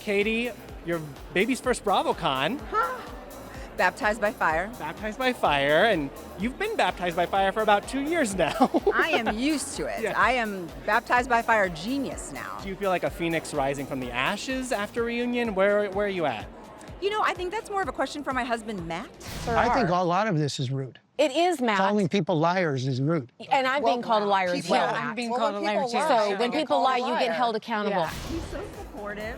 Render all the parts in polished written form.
Katie, your baby's first BravoCon. Baptized by fire. Baptized by fire, and you've been baptized by fire for about 2 years now. I am used to it. Yeah. I am baptized by fire genius now. Do you feel like a phoenix rising from the ashes after reunion? Where are you at? You know, I think that's more of a question for my husband, Matt. I think a lot of this is rude. It is, Matt. Calling people liars is rude. And I'm being called a liar as well. Yeah, I'm being called a liar too. So when people lie, you get held accountable. He's so supportive.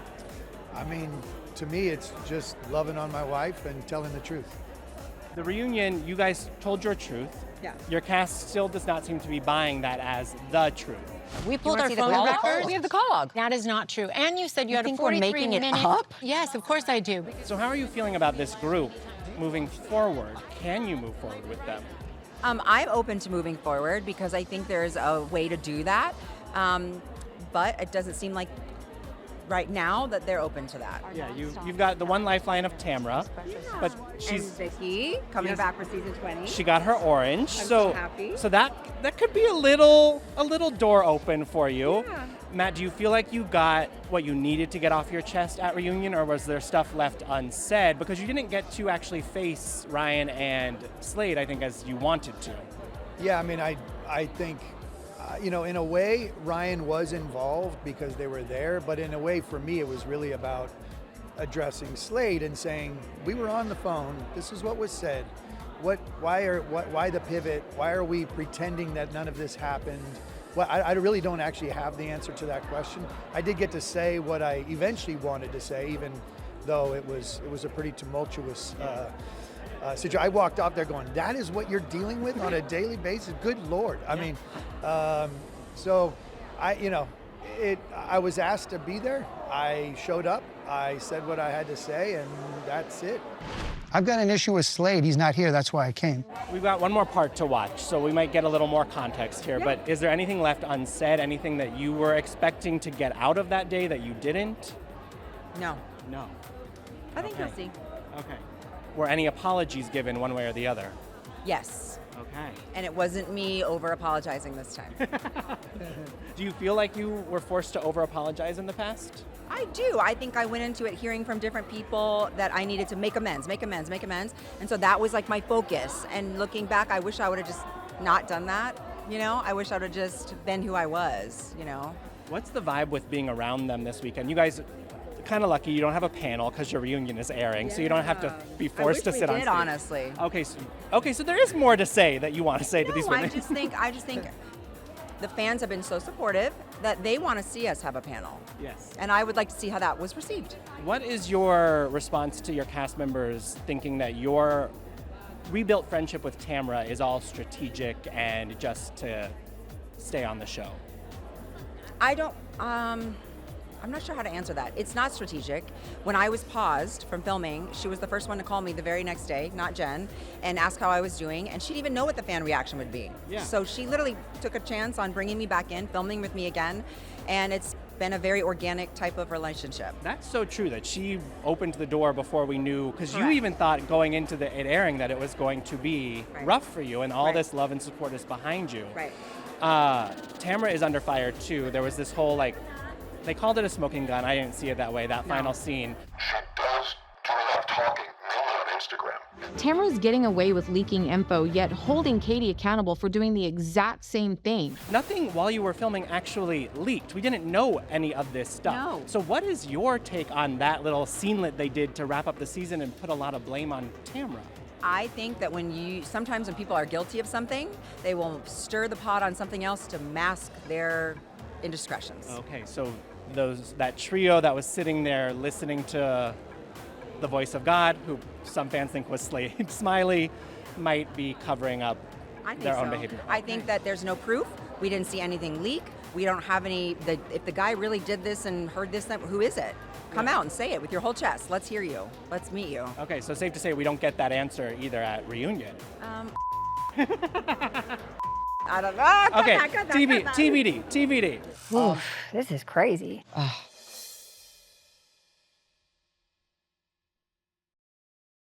I mean, to me, it's just loving on my wife and telling the truth. The reunion, you guys told your truth. Yeah. Your cast still does not seem to be buying that as the truth. We pulled our see the phone call records. log? We have the call log. That is not true. And you said you had a think we're 43 making it minute. up? Yes, of course I do. So how are you feeling about this group moving forward? Can you move forward with them? I'm open to moving forward because I think there's a way to do that. But it doesn't seem like right now that they're open to that. Yeah, you've got the one lifeline of Tamra, but And she's Vicky coming Yes. back for season 20. she got her orange, I'm so so happy. so that could be a little door open for you. Yeah. Matt, do you feel like you got what you needed to get off your chest at reunion, or was there stuff left unsaid because you didn't get to actually face Ryan and Slade, I think, as you wanted to? Yeah, I mean, I think, you know, in a way, Ryan was involved because they were there, but in a way, for me, it was really about addressing Slade and saying, we were on the phone, this is what was said, why the pivot, why are we pretending that none of this happened? Well, I really don't actually have the answer to that question. I did get to say what I eventually wanted to say, even though it was a pretty tumultuous situation. I walked off there going, that is what you're dealing with on a daily basis? Good Lord. I mean, so I was asked to be there. I showed up. I said what I had to say, and that's it. I've got an issue with Slade. He's not here. That's why I came. We've got one more part to watch, so we might get a little more context here, but is there anything left unsaid, anything that you were expecting to get out of that day that you didn't? No. No. I think Okay. you'll see. Okay. Were any apologies given one way or the other? Yes. Okay. And it wasn't me over apologizing this time. Do you feel like you were forced to over-apologize in the past? I do. I think I went into it hearing from different people that I needed to make amends. And so that was like my focus. And looking back, I wish I would have just not done that. You know, I wish I would have just been who I was, you know. What's the vibe with being around them this weekend? You guys kind of lucky you don't have a panel because your reunion is airing, so you don't have to be forced to sit on I wish we did, stage. honestly. Okay, so there is more to say that you want to say to these No, women. I just think the fans have been so supportive that they want to see us have a panel. Yes. And I would like to see how that was received. What is your response to your cast members thinking that your rebuilt friendship with Tamra is all strategic and just to stay on the show? I'm not sure how to answer that. It's not strategic. When I was paused from filming, she was the first one to call me the very next day, not Jen, and ask how I was doing, and she didn't even know what the fan reaction would be. Yeah. So she literally took a chance on bringing me back in, filming with me again, and it's been a very organic type of relationship. That's so true that she opened the door before we knew, because you Correct. even thought going into it airing that it was going to be Right. rough for you, and all Right. this love and support is behind you. Right. Tamra is under fire too. There was this whole they called it a smoking gun. I didn't see it that way. That final scene. She does do a lot of talking, mainly on Instagram. Tamra's getting away with leaking info, yet holding Katie accountable for doing the exact same thing. Nothing while you were filming actually leaked. We didn't know any of this stuff. No. So what is your take on that little scenelet they did to wrap up the season and put a lot of blame on Tamra? I think that sometimes when people are guilty of something, they will stir the pot on something else to mask their indiscretions. Okay, so that trio that was sitting there listening to the voice of God, who some fans think was Slade Smiley, might be covering up I think their own so. behavior. I think that there's no proof. We didn't see anything leak. We don't have any. If the guy really did this and heard this, then who is it? Come out and say it with your whole chest. Let's hear you. Let's meet you. Okay, so safe to say we don't get that answer either at reunion. I don't know. Okay, TBD. This is crazy.